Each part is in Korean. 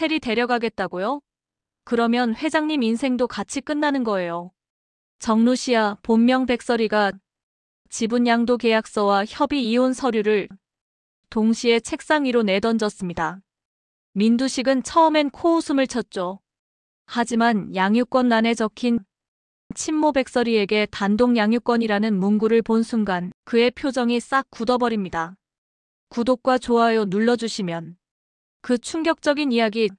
세리 데려가겠다고요? 그러면 회장님 인생도 같이 끝나는 거예요. 정루시아 본명 백설이가 지분 양도 계약서와 협의 이혼 서류를 동시에 책상 위로 내던졌습니다. 민두식은 처음엔 코웃음을 쳤죠. 하지만 양육권란에 적힌 친모 백설이에게 단독 양육권이라는 문구를 본 순간 그의 표정이 싹 굳어버립니다. 구독과 좋아요 눌러주시면 그 충격적인 이야기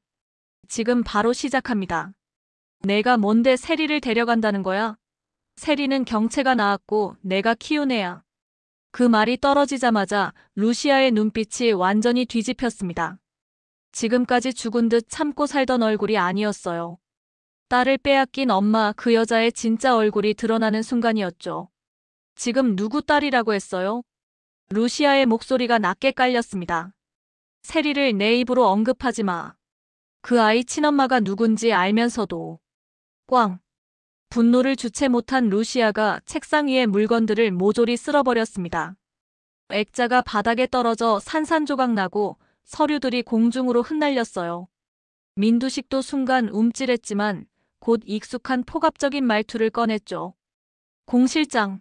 지금 바로 시작합니다. 내가 뭔데 세리를 데려간다는 거야? 세리는 경채가 나왔고 내가 키운 애야. 그 말이 떨어지자마자 루시아의 눈빛이 완전히 뒤집혔습니다. 지금까지 죽은 듯 참고 살던 얼굴이 아니었어요. 딸을 빼앗긴 엄마 그 여자의 진짜 얼굴이 드러나는 순간이었죠. 지금 누구 딸이라고 했어요? 루시아의 목소리가 낮게 깔렸습니다. 세리를 내 입으로 언급하지 마. 그 아이 친엄마가 누군지 알면서도. 꽝. 분노를 주체 못한 루시아가 책상 위의 물건들을 모조리 쓸어버렸습니다. 액자가 바닥에 떨어져 산산조각 나고 서류들이 공중으로 흩날렸어요. 민두식도 순간 움찔했지만 곧 익숙한 포갑적인 말투를 꺼냈죠. 공 실장,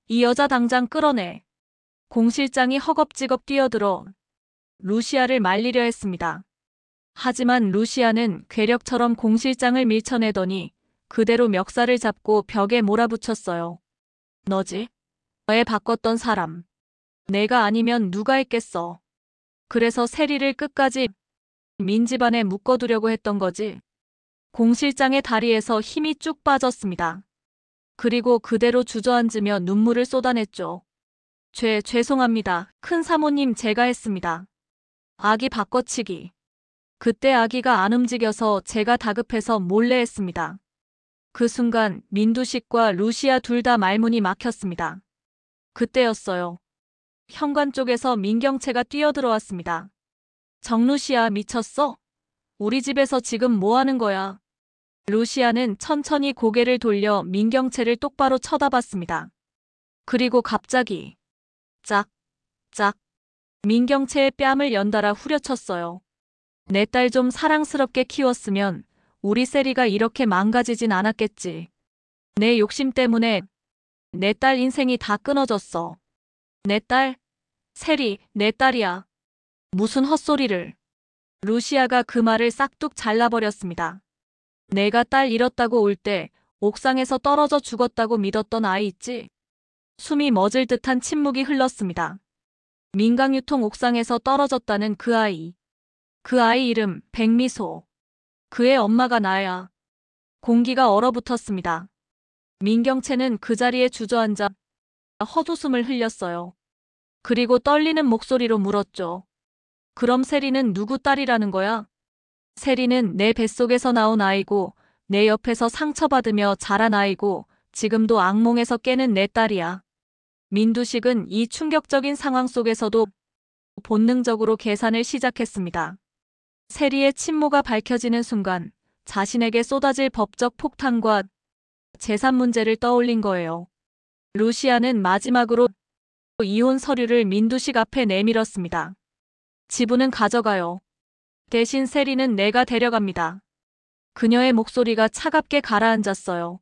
이 여자 당장 끌어내. 공 실장이 허겁지겁 뛰어들어 루시아를 말리려 했습니다. 하지만 루시아는 괴력처럼 공 실장을 밀쳐내더니 그대로 멱살을 잡고 벽에 몰아붙였어요. 너지? 애 바꿨던 사람. 내가 아니면 누가 했겠어. 그래서 세리를 끝까지 민집안에 묶어두려고 했던 거지. 공 실장의 다리에서 힘이 쭉 빠졌습니다. 그리고 그대로 주저앉으며 눈물을 쏟아냈죠. 죄송합니다. 큰 사모님 제가 했습니다. 아기 바꿔치기. 그때 아기가 안 움직여서 제가 다급해서 몰래 했습니다. 그 순간 민두식과 루시아 둘 다 말문이 막혔습니다. 그때였어요. 현관 쪽에서 민경채가 뛰어들어왔습니다. 정루시아 미쳤어? 우리 집에서 지금 뭐 하는 거야? 루시아는 천천히 고개를 돌려 민경채를 똑바로 쳐다봤습니다. 그리고 갑자기 짝, 짝. 민경채의 뺨을 연달아 후려쳤어요. 내 딸 좀 사랑스럽게 키웠으면 우리 세리가 이렇게 망가지진 않았겠지. 내 욕심 때문에 내 딸 인생이 다 끊어졌어. 내 딸? 세리, 내 딸이야. 무슨 헛소리를. 루시아가 그 말을 싹둑 잘라버렸습니다. 내가 딸 잃었다고 올 때 옥상에서 떨어져 죽었다고 믿었던 아이 있지? 숨이 멎을 듯한 침묵이 흘렀습니다. 민강유통 옥상에서 떨어졌다는 그 아이. 그 아이 이름 백미소. 그의 엄마가 나야. 공기가 얼어붙었습니다. 민경채는 그 자리에 주저앉아 헛웃음을 흘렸어요. 그리고 떨리는 목소리로 물었죠. 그럼 세리는 누구 딸이라는 거야? 세리는 내 뱃속에서 나온 아이고 내 옆에서 상처받으며 자란 아이고 지금도 악몽에서 깨는 내 딸이야. 민두식은 이 충격적인 상황 속에서도 본능적으로 계산을 시작했습니다. 세리의 친모가 밝혀지는 순간 자신에게 쏟아질 법적 폭탄과 재산 문제를 떠올린 거예요. 루시아는 마지막으로 이혼 서류를 민두식 앞에 내밀었습니다. 지분은 가져가요. 대신 세리는 내가 데려갑니다. 그녀의 목소리가 차갑게 가라앉았어요.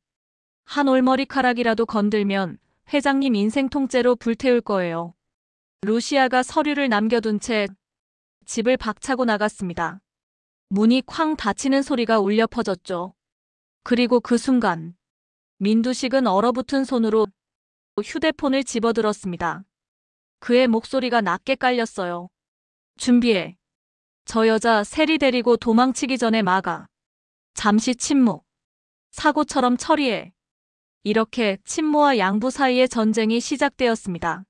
한 올머리카락이라도 건들면 회장님 인생 통째로 불태울 거예요. 루시아가 서류를 남겨둔 채 집을 박차고 나갔습니다. 문이 쾅 닫히는 소리가 울려 퍼졌죠. 그리고 그 순간 민두식은 얼어붙은 손으로 휴대폰을 집어들었습니다. 그의 목소리가 낮게 깔렸어요. 준비해. 저 여자 세리 데리고 도망치기 전에 막아. 잠시 침묵. 사고처럼 처리해. 이렇게 친모와 양부 사이의 전쟁이 시작되었습니다.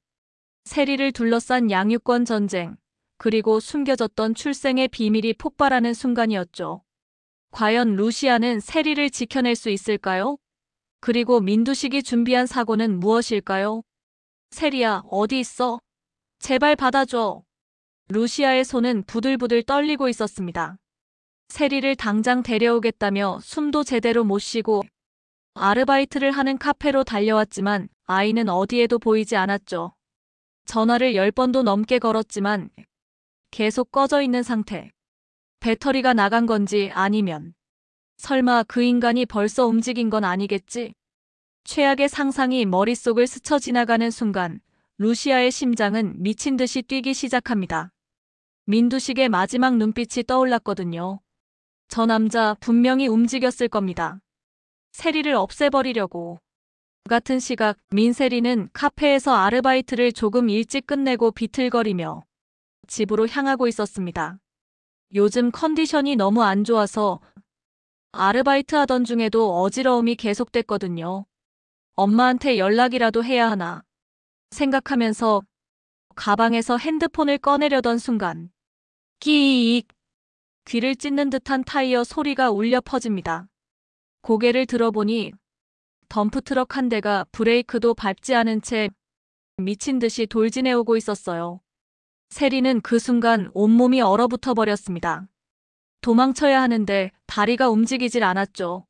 세리를 둘러싼 양육권 전쟁, 그리고 숨겨졌던 출생의 비밀이 폭발하는 순간이었죠. 과연 루시아는 세리를 지켜낼 수 있을까요? 그리고 민두식이 준비한 사고는 무엇일까요? 세리야, 어디 있어? 제발 받아줘. 루시아의 손은 부들부들 떨리고 있었습니다. 세리를 당장 데려오겠다며 숨도 제대로 못 쉬고 아르바이트를 하는 카페로 달려왔지만 아이는 어디에도 보이지 않았죠. 전화를 10번도 넘게 걸었지만 계속 꺼져 있는 상태. 배터리가 나간 건지 아니면 설마 그 인간이 벌써 움직인 건 아니겠지? 최악의 상상이 머릿속을 스쳐 지나가는 순간 루시아의 심장은 미친 듯이 뛰기 시작합니다. 민두식의 마지막 눈빛이 떠올랐거든요. 저 남자 분명히 움직였을 겁니다. 세리를 없애버리려고. 같은 시각 민세리는 카페에서 아르바이트를 조금 일찍 끝내고 비틀거리며 집으로 향하고 있었습니다. 요즘 컨디션이 너무 안 좋아서 아르바이트 하던 중에도 어지러움이 계속됐거든요. 엄마한테 연락이라도 해야 하나 생각하면서 가방에서 핸드폰을 꺼내려던 순간 끼익! 귀를 찢는 듯한 타이어 소리가 울려 퍼집니다. 고개를 들어보니 덤프트럭 한 대가 브레이크도 밟지 않은 채 미친 듯이 돌진해오고 있었어요. 세리는 그 순간 온몸이 얼어붙어 버렸습니다. 도망쳐야 하는데 다리가 움직이질 않았죠.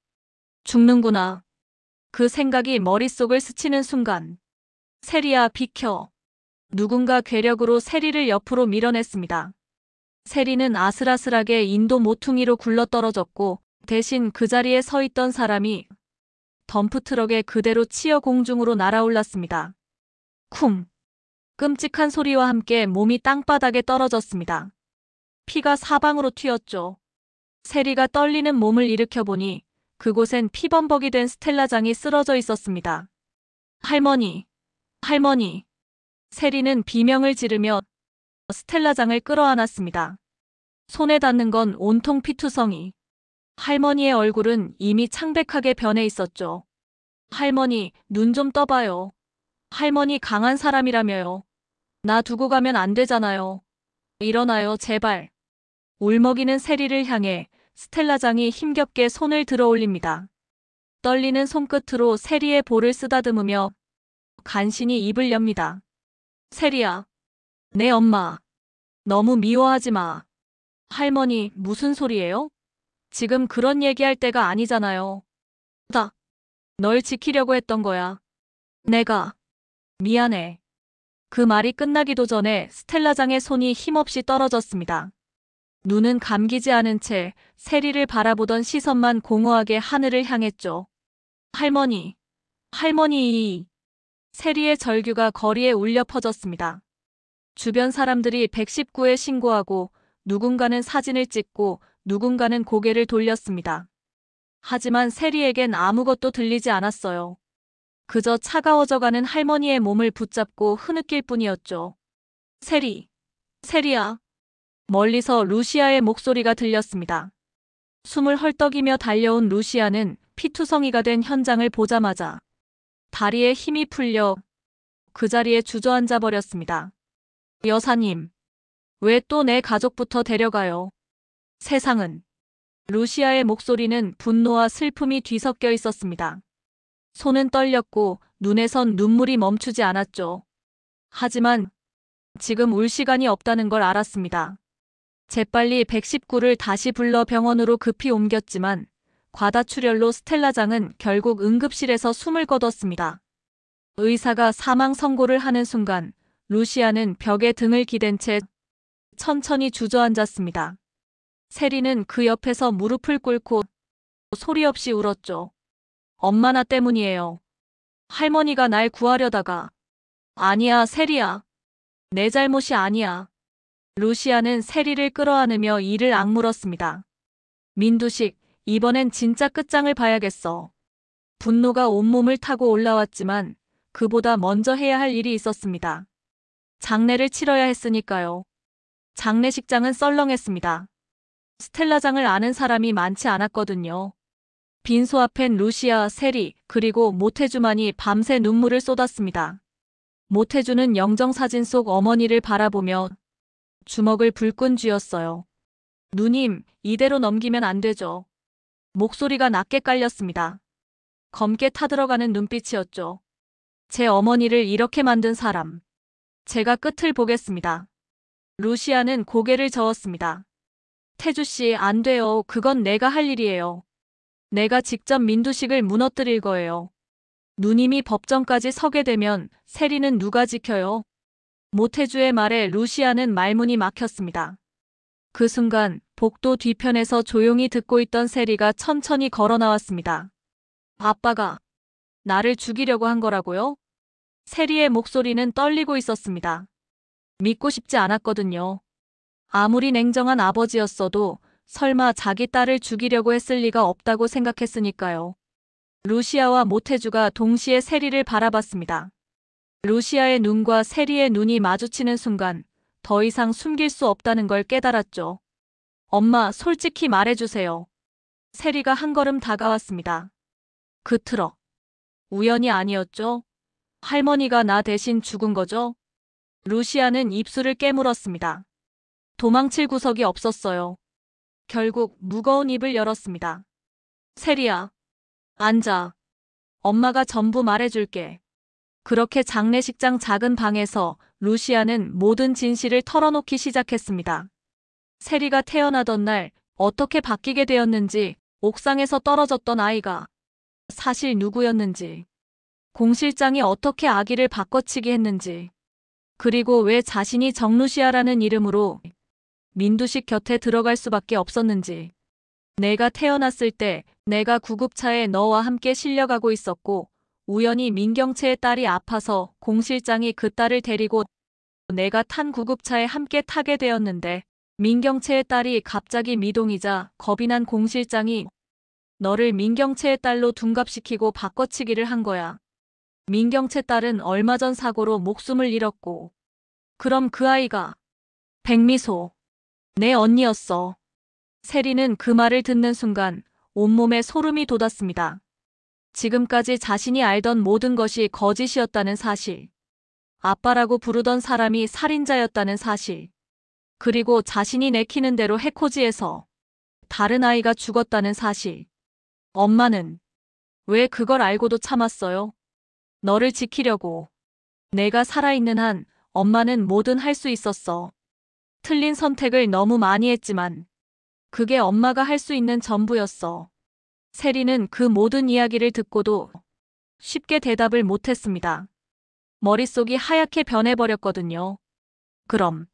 죽는구나. 그 생각이 머릿속을 스치는 순간 세리야 비켜. 누군가 괴력으로 세리를 옆으로 밀어냈습니다. 세리는 아슬아슬하게 인도 모퉁이로 굴러떨어졌고 대신 그 자리에 서 있던 사람이 덤프트럭에 그대로 치여 공중으로 날아올랐습니다. 쿵! 끔찍한 소리와 함께 몸이 땅바닥에 떨어졌습니다. 피가 사방으로 튀었죠. 세리가 떨리는 몸을 일으켜보니 그곳엔 피범벅이 된 스텔라장이 쓰러져 있었습니다. 할머니! 할머니! 세리는 비명을 지르며 스텔라장을 끌어안았습니다. 손에 닿는 건 온통 피투성이. 할머니의 얼굴은 이미 창백하게 변해 있었죠. 할머니, 눈 좀 떠봐요. 할머니 강한 사람이라며요. 나 두고 가면 안 되잖아요. 일어나요, 제발. 울먹이는 세리를 향해 스텔라장이 힘겹게 손을 들어 올립니다. 떨리는 손끝으로 세리의 볼을 쓰다듬으며 간신히 입을 엽니다. 세리야, 내 엄마. 너무 미워하지 마. 할머니, 무슨 소리예요? 지금 그런 얘기할 때가 아니잖아요. 널 지키려고 했던 거야. 내가. 미안해. 그 말이 끝나기도 전에 스텔라장의 손이 힘없이 떨어졌습니다. 눈은 감기지 않은 채 세리를 바라보던 시선만 공허하게 하늘을 향했죠. 할머니. 할머니. 세리의 절규가 거리에 울려 퍼졌습니다. 주변 사람들이 119에 신고하고 누군가는 사진을 찍고 누군가는 고개를 돌렸습니다. 하지만 세리에겐 아무것도 들리지 않았어요. 그저 차가워져가는 할머니의 몸을 붙잡고 흐느낄 뿐이었죠. 세리, 세리야. 멀리서 루시아의 목소리가 들렸습니다. 숨을 헐떡이며 달려온 루시아는 피투성이가 된 현장을 보자마자 다리에 힘이 풀려 그 자리에 주저앉아 버렸습니다. 여사님, 왜 또 내 가족부터 데려가요? 세상은. 루시아의 목소리는 분노와 슬픔이 뒤섞여 있었습니다. 손은 떨렸고 눈에선 눈물이 멈추지 않았죠. 하지만 지금 울 시간이 없다는 걸 알았습니다. 재빨리 119를 다시 불러 병원으로 급히 옮겼지만 과다출혈로 스텔라장은 결국 응급실에서 숨을 거뒀습니다. 의사가 사망 선고를 하는 순간 루시아는 벽에 등을 기댄 채 천천히 주저앉았습니다. 세리는 그 옆에서 무릎을 꿇고 소리 없이 울었죠. 엄마 나 때문이에요. 할머니가 날 구하려다가. 아니야, 세리야. 내 잘못이 아니야. 루시아는 세리를 끌어안으며 이를 악물었습니다. 민두식, 이번엔 진짜 끝장을 봐야겠어. 분노가 온몸을 타고 올라왔지만 그보다 먼저 해야 할 일이 있었습니다. 장례를 치러야 했으니까요. 장례식장은 썰렁했습니다. 스텔라장을 아는 사람이 많지 않았거든요. 빈소 앞엔 루시아, 세리, 그리고 모태주만이 밤새 눈물을 쏟았습니다. 모태주는 영정사진 속 어머니를 바라보며 주먹을 불끈 쥐었어요. 누님, 이대로 넘기면 안 되죠. 목소리가 낮게 깔렸습니다. 검게 타들어가는 눈빛이었죠. 제 어머니를 이렇게 만든 사람. 제가 끝을 보겠습니다. 루시아는 고개를 저었습니다. 태주씨, 안 돼요. 그건 내가 할 일이에요. 내가 직접 민두식을 무너뜨릴 거예요. 누님이 법정까지 서게 되면 세리는 누가 지켜요? 모태주의 말에 루시아는 말문이 막혔습니다. 그 순간 복도 뒤편에서 조용히 듣고 있던 세리가 천천히 걸어 나왔습니다. 아빠가 나를 죽이려고 한 거라고요? 세리의 목소리는 떨리고 있었습니다. 믿고 싶지 않았거든요. 아무리 냉정한 아버지였어도 설마 자기 딸을 죽이려고 했을 리가 없다고 생각했으니까요. 루시아와 모태주가 동시에 세리를 바라봤습니다. 루시아의 눈과 세리의 눈이 마주치는 순간 더 이상 숨길 수 없다는 걸 깨달았죠. 엄마, 솔직히 말해주세요. 세리가 한 걸음 다가왔습니다. 그 트럭. 우연이 아니었죠? 할머니가 나 대신 죽은 거죠? 루시아는 입술을 깨물었습니다. 도망칠 구석이 없었어요. 결국 무거운 입을 열었습니다. 세리야, 앉아. 엄마가 전부 말해줄게. 그렇게 장례식장 작은 방에서 루시아는 모든 진실을 털어놓기 시작했습니다. 세리가 태어나던 날 어떻게 바뀌게 되었는지, 옥상에서 떨어졌던 아이가 사실 누구였는지, 공 실장이 어떻게 아기를 바꿔치기 했는지, 그리고 왜 자신이 정루시아라는 이름으로 민두식 곁에 들어갈 수밖에 없었는지. 내가 태어났을 때 내가 구급차에 너와 함께 실려가고 있었고 우연히 민경채의 딸이 아파서 공 실장이 그 딸을 데리고 내가 탄 구급차에 함께 타게 되었는데 민경채의 딸이 갑자기 미동이자 겁이 난 공 실장이 너를 민경채의 딸로 둔갑시키고 바꿔치기를 한 거야. 민경채 딸은 얼마 전 사고로 목숨을 잃었고 그럼 그 아이가 백미소, 내 언니였어. 세리는 그 말을 듣는 순간 온몸에 소름이 돋았습니다. 지금까지 자신이 알던 모든 것이 거짓이었다는 사실, 아빠라고 부르던 사람이 살인자였다는 사실, 그리고 자신이 내키는 대로 해코지에서 다른 아이가 죽었다는 사실. 엄마는 왜 그걸 알고도 참았어요? 너를 지키려고. 내가 살아있는 한 엄마는 뭐든 할 수 있었어. 틀린 선택을 너무 많이 했지만 그게 엄마가 할 수 있는 전부였어. 세리는 그 모든 이야기를 듣고도 쉽게 대답을 못했습니다. 머릿속이 하얗게 변해버렸거든요. 그럼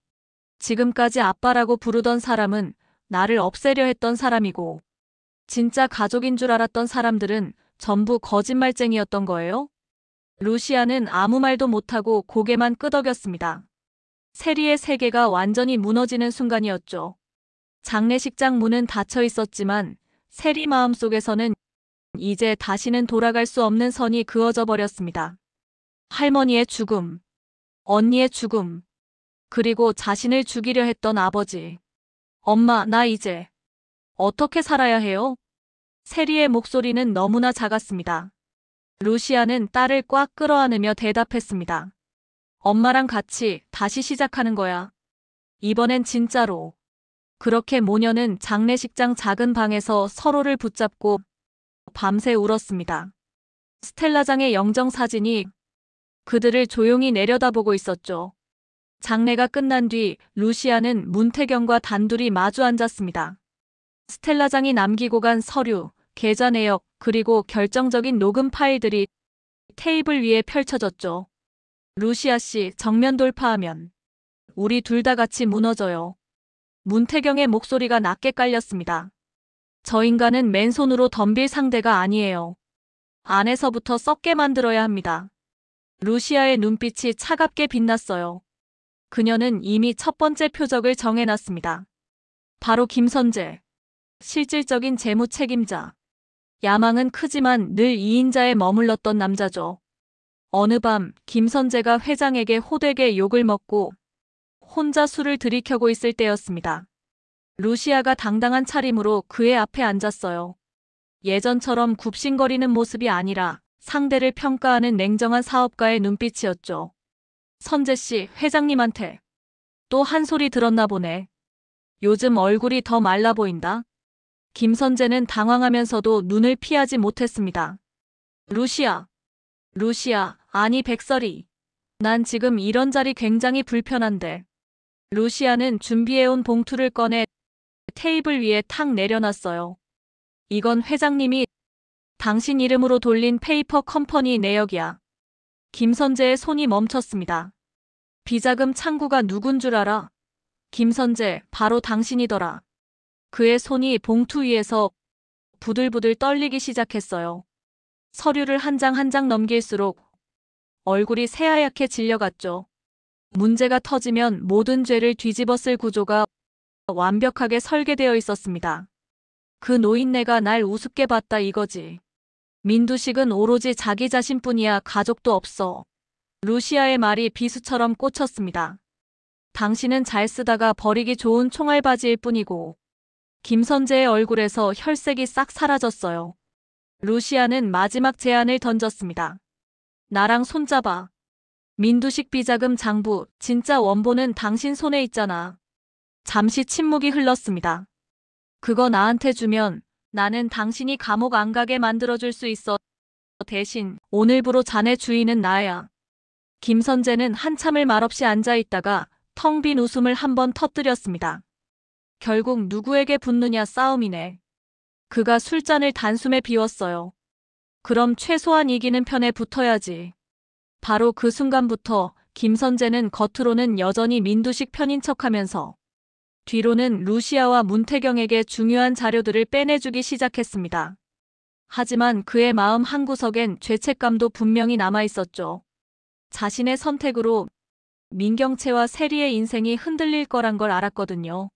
지금까지 아빠라고 부르던 사람은 나를 없애려 했던 사람이고 진짜 가족인 줄 알았던 사람들은 전부 거짓말쟁이였던 거예요? 루시아는 아무 말도 못하고 고개만 끄덕였습니다. 세리의 세계가 완전히 무너지는 순간이었죠. 장례식장 문은 닫혀 있었지만 세리 마음속에서는 이제 다시는 돌아갈 수 없는 선이 그어져 버렸습니다. 할머니의 죽음, 언니의 죽음, 그리고 자신을 죽이려 했던 아버지. 엄마, 나 이제 어떻게 살아야 해요? 세리의 목소리는 너무나 작았습니다. 루시아는 딸을 꽉 끌어안으며 대답했습니다. 엄마랑 같이 다시 시작하는 거야. 이번엔 진짜로. 그렇게 모녀는 장례식장 작은 방에서 서로를 붙잡고 밤새 울었습니다. 스텔라장의 영정사진이 그들을 조용히 내려다보고 있었죠. 장례가 끝난 뒤 루시아는 문태경과 단둘이 마주 앉았습니다. 스텔라장이 남기고 간 서류, 계좌 내역, 그리고 결정적인 녹음 파일들이 테이블 위에 펼쳐졌죠. 루시아 씨, 정면 돌파하면 우리 둘 다 같이 무너져요. 문태경의 목소리가 낮게 깔렸습니다. 저 인간은 맨손으로 덤빌 상대가 아니에요. 안에서부터 썩게 만들어야 합니다. 루시아의 눈빛이 차갑게 빛났어요. 그녀는 이미 첫 번째 표적을 정해놨습니다. 바로 김선재. 실질적인 재무 책임자. 야망은 크지만 늘 2인자에 머물렀던 남자죠. 어느 밤 김선재가 회장에게 호되게 욕을 먹고 혼자 술을 들이켜고 있을 때였습니다. 루시아가 당당한 차림으로 그의 앞에 앉았어요. 예전처럼 굽신거리는 모습이 아니라 상대를 평가하는 냉정한 사업가의 눈빛이었죠. 선재 씨, 회장님한테 또 한 소리 들었나 보네. 요즘 얼굴이 더 말라 보인다. 김선재는 당황하면서도 눈을 피하지 못했습니다. 루시아, 아니 백설이. 난 지금 이런 자리 굉장히 불편한데. 루시아는 준비해온 봉투를 꺼내 테이블 위에 탁 내려놨어요. 이건 회장님이 당신 이름으로 돌린 페이퍼 컴퍼니 내역이야. 김선재의 손이 멈췄습니다. 비자금 창구가 누군 줄 알아? 김선재, 바로 당신이더라. 그의 손이 봉투 위에서 부들부들 떨리기 시작했어요. 서류를 한 장 한 장 넘길수록 얼굴이 새하얗게 질려갔죠. 문제가 터지면 모든 죄를 뒤집어쓸 구조가 완벽하게 설계되어 있었습니다. 그 노인네가 날 우습게 봤다 이거지. 민두식은 오로지 자기 자신뿐이야 가족도 없어. 루시아의 말이 비수처럼 꽂혔습니다. 당신은 잘 쓰다가 버리기 좋은 총알바지일 뿐이고. 김선재의 얼굴에서 혈색이 싹 사라졌어요. 루시아는 마지막 제안을 던졌습니다. 나랑 손잡아. 민두식 비자금 장부, 진짜 원본은 당신 손에 있잖아. 잠시 침묵이 흘렀습니다. 그거 나한테 주면 나는 당신이 감옥 안 가게 만들어줄 수 있어. 대신 오늘부로 자네 주인은 나야. 김선재는 한참을 말없이 앉아있다가 텅 빈 웃음을 한번 터뜨렸습니다. 결국 누구에게 붙느냐 싸움이네. 그가 술잔을 단숨에 비웠어요. 그럼 최소한 이기는 편에 붙어야지. 바로 그 순간부터 김선재는 겉으로는 여전히 민두식 편인 척하면서 뒤로는 루시아와 문태경에게 중요한 자료들을 빼내주기 시작했습니다. 하지만 그의 마음 한구석엔 죄책감도 분명히 남아있었죠. 자신의 선택으로 민경채와 세리의 인생이 흔들릴 거란 걸 알았거든요.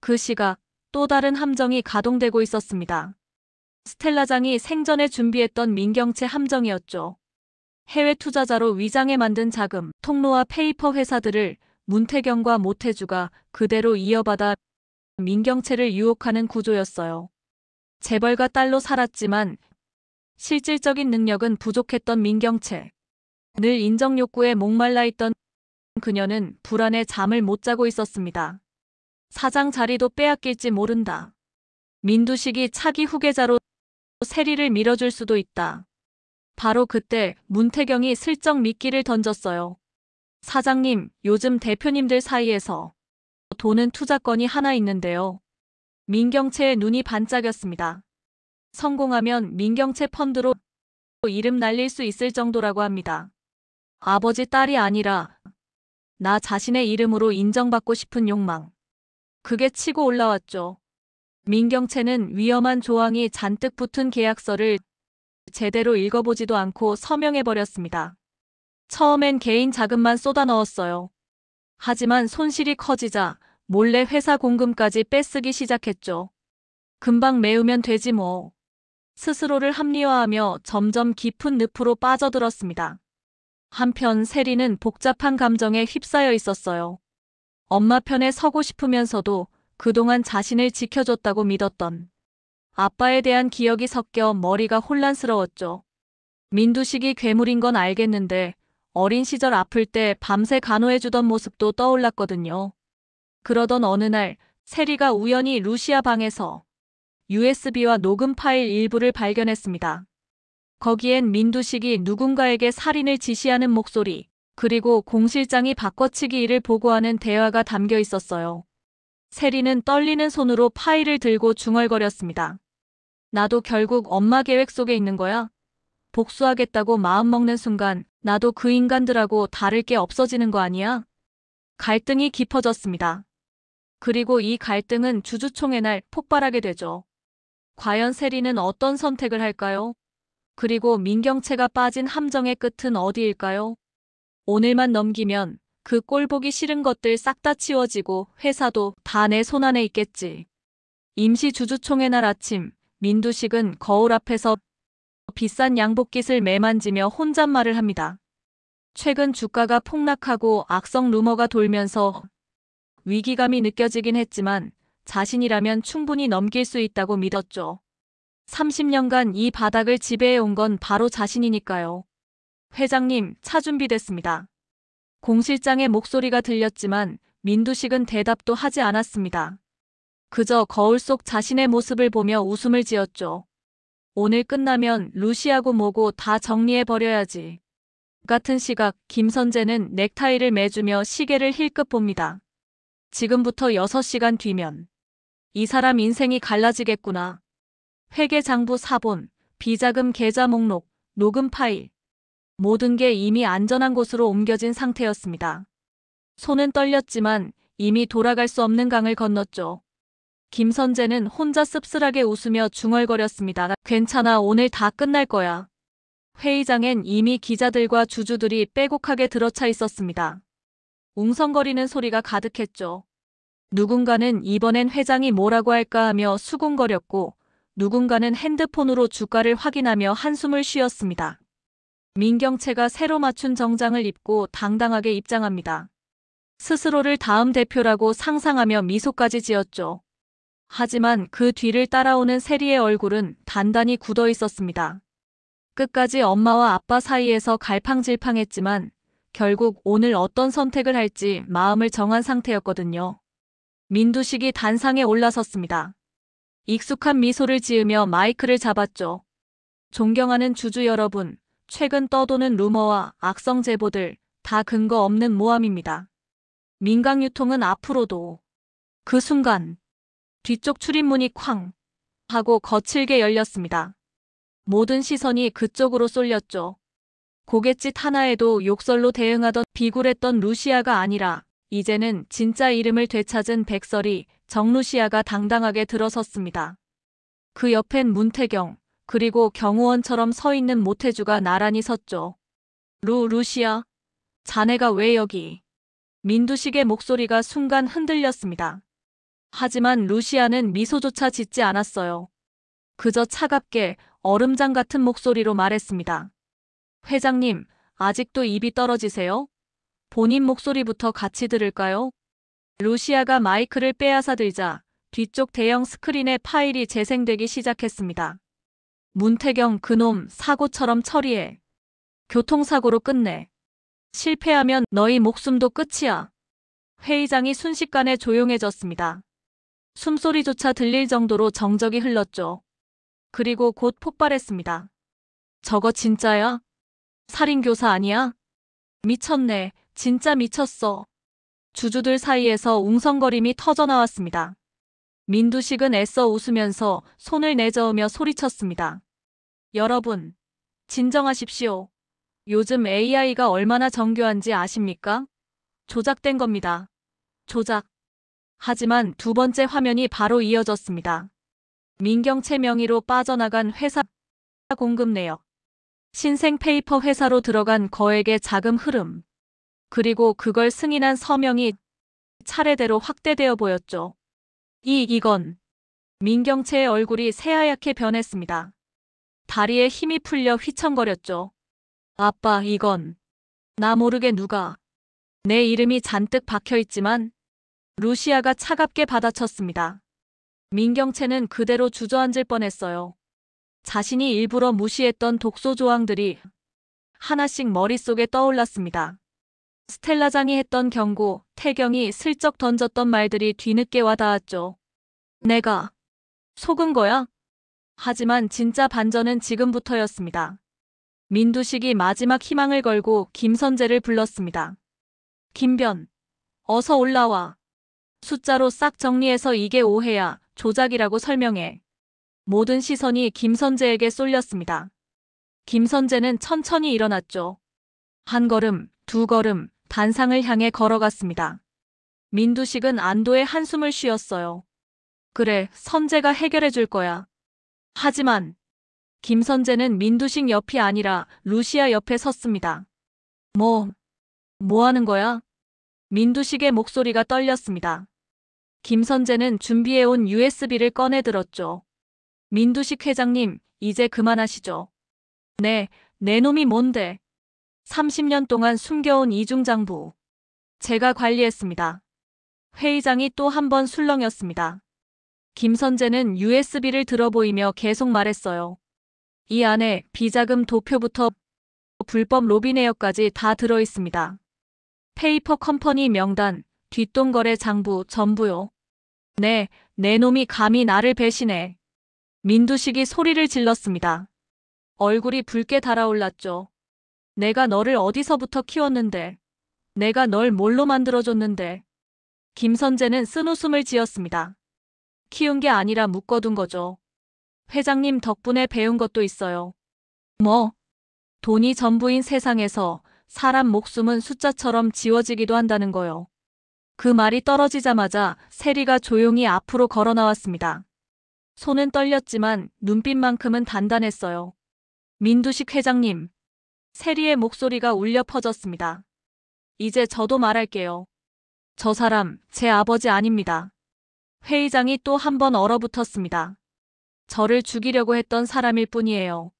그 시각 또 다른 함정이 가동되고 있었습니다. 스텔라장이 생전에 준비했던 민경채 함정이었죠. 해외 투자자로 위장해 만든 자금, 통로와 페이퍼 회사들을 문태경과 모태주가 그대로 이어받아 민경채를 유혹하는 구조였어요. 재벌가 딸로 살았지만 실질적인 능력은 부족했던 민경채. 늘 인정 욕구에 목말라 있던 그녀는 불안에 잠을 못 자고 있었습니다. 사장 자리도 빼앗길지 모른다. 민두식이 차기 후계자로 세리를 밀어줄 수도 있다. 바로 그때 문태경이 슬쩍 미끼를 던졌어요. 사장님, 요즘 대표님들 사이에서 도는 투자건이 하나 있는데요. 민경채의 눈이 반짝였습니다. 성공하면 민경채 펀드로 이름 날릴 수 있을 정도라고 합니다. 아버지 딸이 아니라 나 자신의 이름으로 인정받고 싶은 욕망. 그게 치고 올라왔죠. 민경채는 위험한 조항이 잔뜩 붙은 계약서를 제대로 읽어보지도 않고 서명해버렸습니다. 처음엔 개인 자금만 쏟아 넣었어요. 하지만 손실이 커지자 몰래 회사 공금까지 빼쓰기 시작했죠. 금방 메우면 되지 뭐. 스스로를 합리화하며 점점 깊은 늪으로 빠져들었습니다. 한편 세리는 복잡한 감정에 휩싸여 있었어요. 엄마 편에 서고 싶으면서도 그동안 자신을 지켜줬다고 믿었던 아빠에 대한 기억이 섞여 머리가 혼란스러웠죠. 민두식이 괴물인 건 알겠는데 어린 시절 아플 때 밤새 간호해주던 모습도 떠올랐거든요. 그러던 어느 날 세리가 우연히 루시아 방에서 USB와 녹음 파일 일부를 발견했습니다. 거기엔 민두식이 누군가에게 살인을 지시하는 목소리, 그리고 공 실장이 바꿔치기 일을 보고하는 대화가 담겨 있었어요. 세리는 떨리는 손으로 파일을 들고 중얼거렸습니다. 나도 결국 엄마 계획 속에 있는 거야? 복수하겠다고 마음먹는 순간 나도 그 인간들하고 다를 게 없어지는 거 아니야? 갈등이 깊어졌습니다. 그리고 이 갈등은 주주총회 날 폭발하게 되죠. 과연 세리는 어떤 선택을 할까요? 그리고 민경채가 빠진 함정의 끝은 어디일까요? 오늘만 넘기면 그 꼴보기 싫은 것들 싹 다 치워지고 회사도 다 내 손안에 있겠지. 임시 주주총회 날 아침, 민두식은 거울 앞에서 비싼 양복깃을 매만지며 혼잣말을 합니다. 최근 주가가 폭락하고 악성 루머가 돌면서 위기감이 느껴지긴 했지만 자신이라면 충분히 넘길 수 있다고 믿었죠. 30년간 이 바닥을 지배해온 건 바로 자신이니까요. 회장님, 차 준비됐습니다. 공 실장의 목소리가 들렸지만 민두식은 대답도 하지 않았습니다. 그저 거울 속 자신의 모습을 보며 웃음을 지었죠. 오늘 끝나면 루시아고 뭐고 다 정리해버려야지. 같은 시각 김선재는 넥타이를 매주며 시계를 힐끗 봅니다. 지금부터 6시간 뒤면 이 사람 인생이 갈라지겠구나. 회계장부 사본, 비자금 계좌 목록, 녹음 파일. 모든 게 이미 안전한 곳으로 옮겨진 상태였습니다. 손은 떨렸지만 이미 돌아갈 수 없는 강을 건넜죠. 김선재는 혼자 씁쓸하게 웃으며 중얼거렸습니다. 괜찮아, 오늘 다 끝날 거야. 회의장엔 이미 기자들과 주주들이 빼곡하게 들어차 있었습니다. 웅성거리는 소리가 가득했죠. 누군가는 이번엔 회장이 뭐라고 할까 하며 수군거렸고, 누군가는 핸드폰으로 주가를 확인하며 한숨을 쉬었습니다. 민경채가 새로 맞춘 정장을 입고 당당하게 입장합니다. 스스로를 다음 대표라고 상상하며 미소까지 지었죠. 하지만 그 뒤를 따라오는 세리의 얼굴은 단단히 굳어 있었습니다. 끝까지 엄마와 아빠 사이에서 갈팡질팡했지만 결국 오늘 어떤 선택을 할지 마음을 정한 상태였거든요. 민두식이 단상에 올라섰습니다. 익숙한 미소를 지으며 마이크를 잡았죠. 존경하는 주주 여러분, 최근 떠도는 루머와 악성 제보들 다 근거 없는 모함입니다. 민강유통은 앞으로도. 그 순간 뒤쪽 출입문이 쾅 하고 거칠게 열렸습니다. 모든 시선이 그쪽으로 쏠렸죠. 고갯짓 하나에도 욕설로 대응하던 비굴했던 루시아가 아니라 이제는 진짜 이름을 되찾은 백설이 정루시아가 당당하게 들어섰습니다. 그 옆엔 문태경, 그리고 경호원처럼 서 있는 모태주가 나란히 섰죠. 루시아, 자네가 왜 여기? 민두식의 목소리가 순간 흔들렸습니다. 하지만 루시아는 미소조차 짓지 않았어요. 그저 차갑게 얼음장 같은 목소리로 말했습니다. 회장님, 아직도 입이 떨어지세요? 본인 목소리부터 같이 들을까요? 루시아가 마이크를 빼앗아 들자 뒤쪽 대형 스크린에 파일이 재생되기 시작했습니다. 문태경 그놈 사고처럼 처리해. 교통사고로 끝내. 실패하면 너희 목숨도 끝이야. 회의장이 순식간에 조용해졌습니다. 숨소리조차 들릴 정도로 정적이 흘렀죠. 그리고 곧 폭발했습니다. 저거 진짜야? 살인교사 아니야? 미쳤네. 진짜 미쳤어. 주주들 사이에서 웅성거림이 터져나왔습니다. 민두식은 애써 웃으면서 손을 내저으며 소리쳤습니다. 여러분, 진정하십시오. 요즘 AI가 얼마나 정교한지 아십니까? 조작된 겁니다. 조작. 하지만 두 번째 화면이 바로 이어졌습니다. 민경채 명의로 빠져나간 회사 공급 내역. 신생 페이퍼 회사로 들어간 거액의 자금 흐름. 그리고 그걸 승인한 서명이 차례대로 확대되어 보였죠. 이건. 민경채의 얼굴이 새하얗게 변했습니다. 다리에 힘이 풀려 휘청거렸죠. 아빠, 이건. 나 모르게 누가. 내 이름이 잔뜩 박혀있지만 루시아가 차갑게 받아쳤습니다. 민경채는 그대로 주저앉을 뻔했어요. 자신이 일부러 무시했던 독소 조항들이 하나씩 머릿속에 떠올랐습니다. 스텔라장이 했던 경고, 태경이 슬쩍 던졌던 말들이 뒤늦게 와닿았죠. 내가 속은 거야? 하지만 진짜 반전은 지금부터였습니다. 민두식이 마지막 희망을 걸고 김선재를 불렀습니다. 김변, 어서 올라와. 숫자로 싹 정리해서 이게 오해야, 조작이라고 설명해. 모든 시선이 김선재에게 쏠렸습니다. 김선재는 천천히 일어났죠. 한 걸음, 두 걸음, 단상을 향해 걸어갔습니다. 민두식은 안도의 한숨을 쉬었어요. 그래, 선재가 해결해 줄 거야. 하지만 김선재는 민두식 옆이 아니라 루시아 옆에 섰습니다. 뭐 하는 거야? 민두식의 목소리가 떨렸습니다. 김선재는 준비해온 USB를 꺼내 들었죠. 민두식 회장님, 이제 그만하시죠. 네, 내 놈이 뭔데? 30년 동안 숨겨온 이중장부. 제가 관리했습니다. 회의장이 또 한 번 술렁였습니다. 김선재는 USB를 들어보이며 계속 말했어요. 이 안에 비자금 도표부터 불법 로비 내역까지 다 들어있습니다. 페이퍼 컴퍼니 명단, 뒷돈거래 장부 전부요. 네, 내 놈이 감히 나를 배신해. 민두식이 소리를 질렀습니다. 얼굴이 붉게 달아올랐죠. 내가 너를 어디서부터 키웠는데. 내가 널 뭘로 만들어줬는데. 김선재는 쓴웃음을 지었습니다. 키운 게 아니라 묶어둔 거죠. 회장님 덕분에 배운 것도 있어요. 뭐? 돈이 전부인 세상에서 사람 목숨은 숫자처럼 지워지기도 한다는 거요. 그 말이 떨어지자마자 세리가 조용히 앞으로 걸어 나왔습니다. 손은 떨렸지만 눈빛만큼은 단단했어요. 민두식 회장님. 세리의 목소리가 울려 퍼졌습니다. 이제 저도 말할게요. 저 사람 제 아버지 아닙니다. 회의장이 또 한 번 얼어붙었습니다. 저를 죽이려고 했던 사람일 뿐이에요.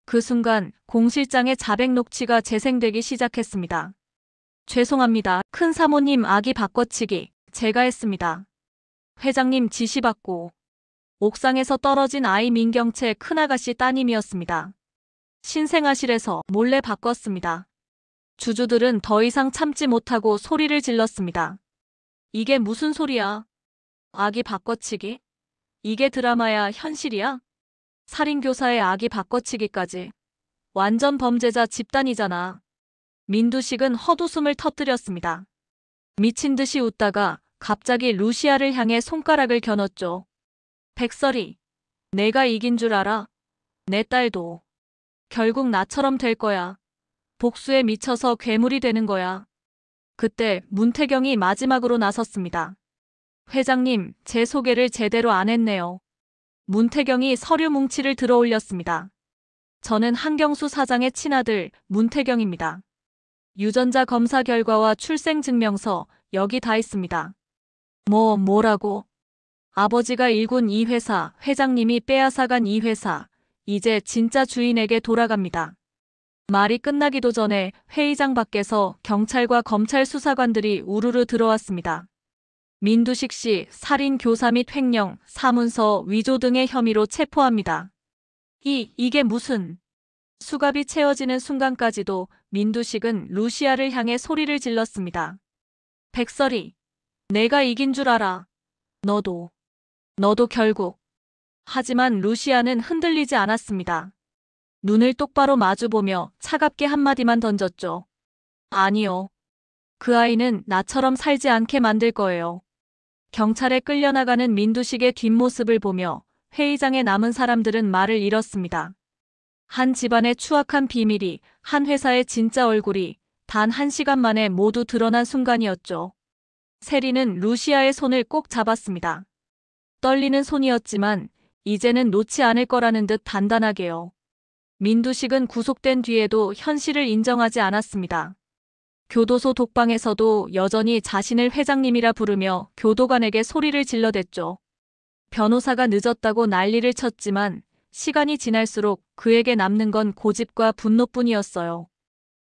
그 순간 공 실장의 자백 녹취가 재생되기 시작했습니다. 죄송합니다. 큰 사모님 아기 바꿔치기 제가 했습니다. 회장님 지시받고 옥상에서 떨어진 아이 민경채 큰아가씨 따님이었습니다. 신생아실에서 몰래 바꿨습니다. 주주들은 더 이상 참지 못하고 소리를 질렀습니다. 이게 무슨 소리야? 아기 바꿔치기? 이게 드라마야, 현실이야? 살인교사의 아기 바꿔치기까지. 완전 범죄자 집단이잖아. 민두식은 헛웃음을 터뜨렸습니다. 미친 듯이 웃다가 갑자기 루시아를 향해 손가락을 겨눴죠. 백설이, 내가 이긴 줄 알아? 내 딸도. 결국 나처럼 될 거야. 복수에 미쳐서 괴물이 되는 거야. 그때 문태경이 마지막으로 나섰습니다. 회장님, 제 소개를 제대로 안 했네요. 문태경이 서류 뭉치를 들어 올렸습니다. 저는 한경수 사장의 친아들 문태경입니다. 유전자 검사 결과와 출생증명서 여기 다 있습니다. 뭐라고? 아버지가 일군 이 회사, 회장님이 빼앗아간 이 회사, 이제 진짜 주인에게 돌아갑니다. 말이 끝나기도 전에 회의장 밖에서 경찰과 검찰 수사관들이 우르르 들어왔습니다. 민두식 씨 살인 교사 및 횡령, 사문서 위조 등의 혐의로 체포합니다. 이게 무슨... 수갑이 채워지는 순간까지도 민두식은 루시아를 향해 소리를 질렀습니다. 백설이, 내가 이긴 줄 알아. 너도 결국. 하지만 루시아는 흔들리지 않았습니다. 눈을 똑바로 마주보며 차갑게 한마디만 던졌죠. 아니요. 그 아이는 나처럼 살지 않게 만들 거예요. 경찰에 끌려나가는 민두식의 뒷모습을 보며 회의장에 남은 사람들은 말을 잃었습니다. 한 집안의 추악한 비밀이, 한 회사의 진짜 얼굴이 단 1시간 만에 모두 드러난 순간이었죠. 세리는 루시아의 손을 꼭 잡았습니다. 떨리는 손이었지만 이제는 놓지 않을 거라는 듯 단단하게요. 민두식은 구속된 뒤에도 현실을 인정하지 않았습니다. 교도소 독방에서도 여전히 자신을 회장님이라 부르며 교도관에게 소리를 질러댔죠. 변호사가 늦었다고 난리를 쳤지만 시간이 지날수록 그에게 남는 건 고집과 분노뿐이었어요.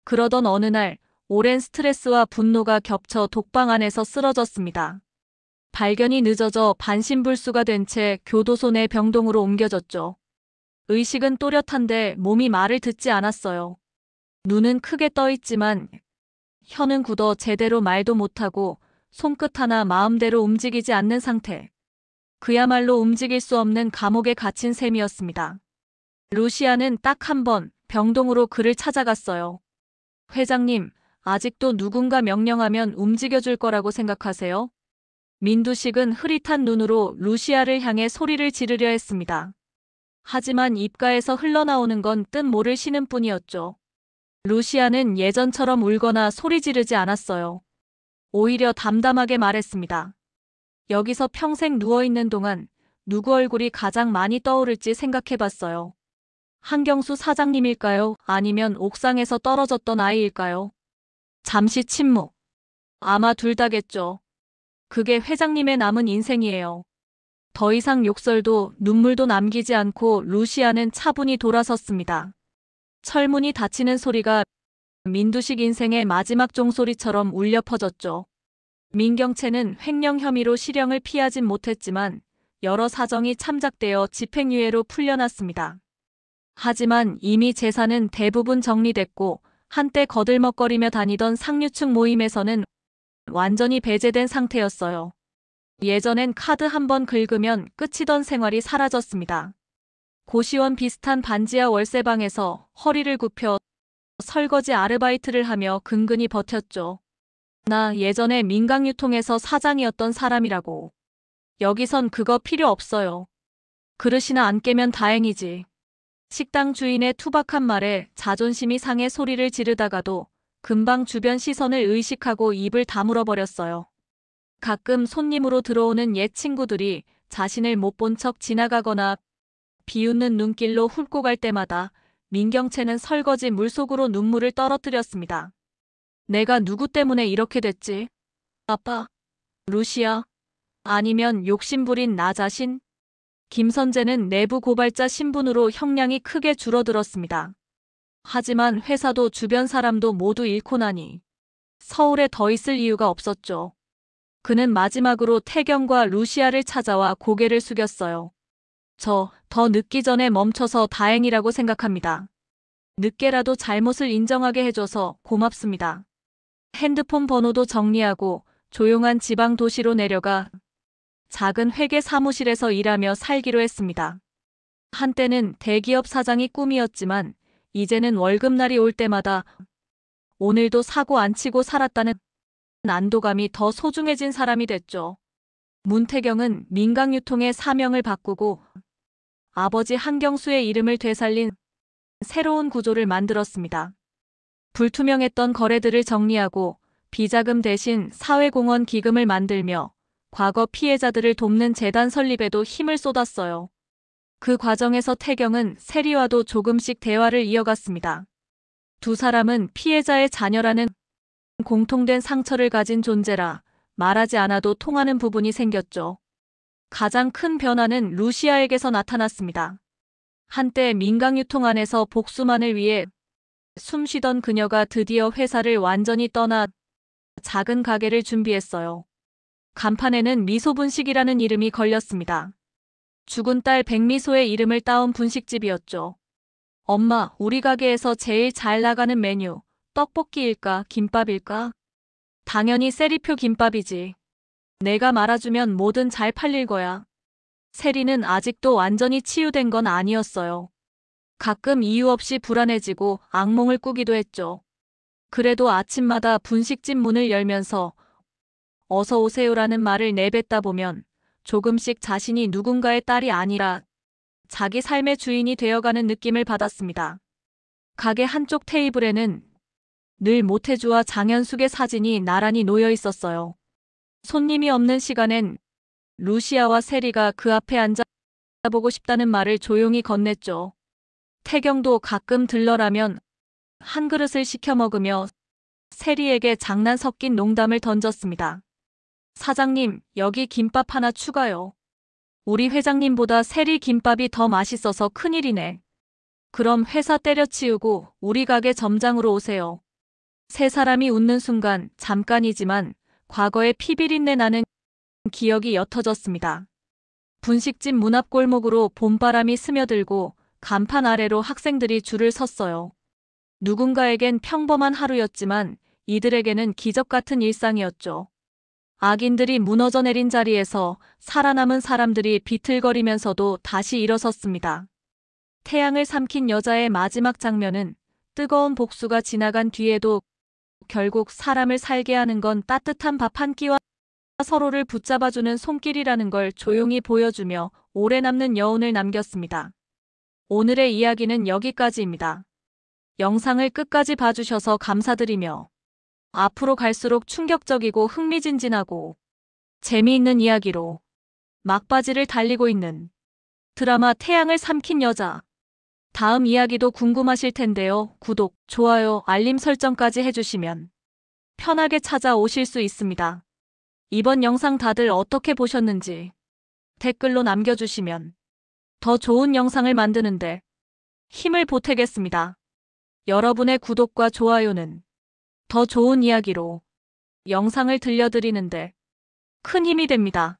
그러던 어느 날 오랜 스트레스와 분노가 겹쳐 독방 안에서 쓰러졌습니다. 발견이 늦어져 반신불수가 된 채 교도소 내 병동으로 옮겨졌죠. 의식은 또렷한데 몸이 말을 듣지 않았어요. 눈은 크게 떠 있지만 혀는 굳어 제대로 말도 못하고 손끝 하나 마음대로 움직이지 않는 상태. 그야말로 움직일 수 없는 감옥에 갇힌 셈이었습니다. 루시아는 딱 한 번 병동으로 그를 찾아갔어요. 회장님, 아직도 누군가 명령하면 움직여줄 거라고 생각하세요? 민두식은 흐릿한 눈으로 루시아를 향해 소리를 지르려 했습니다. 하지만 입가에서 흘러나오는 건 뜻 모를 신음뿐이었죠. 루시아는 예전처럼 울거나 소리 지르지 않았어요. 오히려 담담하게 말했습니다. 여기서 평생 누워있는 동안 누구 얼굴이 가장 많이 떠오를지 생각해봤어요. 한경수 사장님일까요? 아니면 옥상에서 떨어졌던 아이일까요? 잠시 침묵. 아마 둘 다겠죠. 그게 회장님의 남은 인생이에요. 더 이상 욕설도 눈물도 남기지 않고 루시아는 차분히 돌아섰습니다. 철문이 닫히는 소리가 민두식 인생의 마지막 종소리처럼 울려 퍼졌죠. 민경채는 횡령 혐의로 실형을 피하진 못했지만 여러 사정이 참작되어 집행유예로 풀려났습니다. 하지만 이미 재산은 대부분 정리됐고 한때 거들먹거리며 다니던 상류층 모임에서는 완전히 배제된 상태였어요. 예전엔 카드 한 번 긁으면 끝이던 생활이 사라졌습니다. 고시원 비슷한 반지하 월세방에서 허리를 굽혀 설거지 아르바이트를 하며 근근히 버텼죠. 나 예전에 민강유통에서 사장이었던 사람이라고. 여기선 그거 필요 없어요. 그릇이나 안 깨면 다행이지. 식당 주인의 투박한 말에 자존심이 상해 소리를 지르다가도 금방 주변 시선을 의식하고 입을 다물어 버렸어요. 가끔 손님으로 들어오는 옛 친구들이 자신을 못 본 척 지나가거나 비웃는 눈길로 훑고 갈 때마다 민경채는 설거지 물속으로 눈물을 떨어뜨렸습니다. 내가 누구 때문에 이렇게 됐지? 아빠? 루시아? 아니면 욕심부린 나 자신? 김선재는 내부 고발자 신분으로 형량이 크게 줄어들었습니다. 하지만 회사도 주변 사람도 모두 잃고 나니 서울에 더 있을 이유가 없었죠. 그는 마지막으로 태경과 루시아를 찾아와 고개를 숙였어요. 저 더 늦기 전에 멈춰서 다행이라고 생각합니다. 늦게라도 잘못을 인정하게 해줘서 고맙습니다. 핸드폰 번호도 정리하고 조용한 지방 도시로 내려가 작은 회계 사무실에서 일하며 살기로 했습니다. 한때는 대기업 사장이 꿈이었지만 이제는 월급날이 올 때마다 오늘도 사고 안 치고 살았다는 안도감이 더 소중해진 사람이 됐죠. 문태경은 민강유통의 사명을 바꾸고 아버지 한경수의 이름을 되살린 새로운 구조를 만들었습니다. 불투명했던 거래들을 정리하고 비자금 대신 사회공헌 기금을 만들며 과거 피해자들을 돕는 재단 설립에도 힘을 쏟았어요. 그 과정에서 태경은 세리와도 조금씩 대화를 이어갔습니다. 두 사람은 피해자의 자녀라는 공통된 상처를 가진 존재라 말하지 않아도 통하는 부분이 생겼죠. 가장 큰 변화는 루시아에게서 나타났습니다. 한때 민강유통 안에서 복수만을 위해 숨쉬던 그녀가 드디어 회사를 완전히 떠나 작은 가게를 준비했어요. 간판에는 미소분식이라는 이름이 걸렸습니다. 죽은 딸 백미소의 이름을 따온 분식집이었죠. 엄마, 우리 가게에서 제일 잘 나가는 메뉴, 떡볶이일까, 김밥일까? 당연히 세리표 김밥이지. 내가 말아주면 뭐든 잘 팔릴 거야. 세리는 아직도 완전히 치유된 건 아니었어요. 가끔 이유 없이 불안해지고 악몽을 꾸기도 했죠. 그래도 아침마다 분식집 문을 열면서 어서 오세요라는 말을 내뱉다 보면 조금씩 자신이 누군가의 딸이 아니라 자기 삶의 주인이 되어가는 느낌을 받았습니다. 가게 한쪽 테이블에는 늘 모태주와 장현숙의 사진이 나란히 놓여 있었어요. 손님이 없는 시간엔 루시아와 세리가 그 앞에 앉아 보고 싶다는 말을 조용히 건넸죠. 태경도 가끔 들러라면 한 그릇을 시켜 먹으며 세리에게 장난 섞인 농담을 던졌습니다. 사장님, 여기 김밥 하나 추가요. 우리 회장님보다 세리 김밥이 더 맛있어서 큰일이네. 그럼 회사 때려치우고 우리 가게 점장으로 오세요. 세 사람이 웃는 순간 잠깐이지만 과거의 피비린내 나는 기억이 옅어졌습니다. 분식집 문 앞 골목으로 봄바람이 스며들고 간판 아래로 학생들이 줄을 섰어요. 누군가에겐 평범한 하루였지만 이들에게는 기적 같은 일상이었죠. 악인들이 무너져 내린 자리에서 살아남은 사람들이 비틀거리면서도 다시 일어섰습니다. 태양을 삼킨 여자의 마지막 장면은 뜨거운 복수가 지나간 뒤에도 결국 사람을 살게 하는 건 따뜻한 밥 한 끼와 서로를 붙잡아주는 손길이라는 걸 조용히 보여주며 오래 남는 여운을 남겼습니다. 오늘의 이야기는 여기까지입니다. 영상을 끝까지 봐주셔서 감사드리며 앞으로 갈수록 충격적이고 흥미진진하고 재미있는 이야기로 막바지를 달리고 있는 드라마 태양을 삼킨 여자. 다음 이야기도 궁금하실 텐데요. 구독, 좋아요, 알림 설정까지 해주시면 편하게 찾아오실 수 있습니다. 이번 영상 다들 어떻게 보셨는지 댓글로 남겨주시면 더 좋은 영상을 만드는데 힘을 보태겠습니다. 여러분의 구독과 좋아요는 더 좋은 이야기로 영상을 들려드리는데 큰 힘이 됩니다.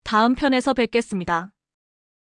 다음 편에서 뵙겠습니다.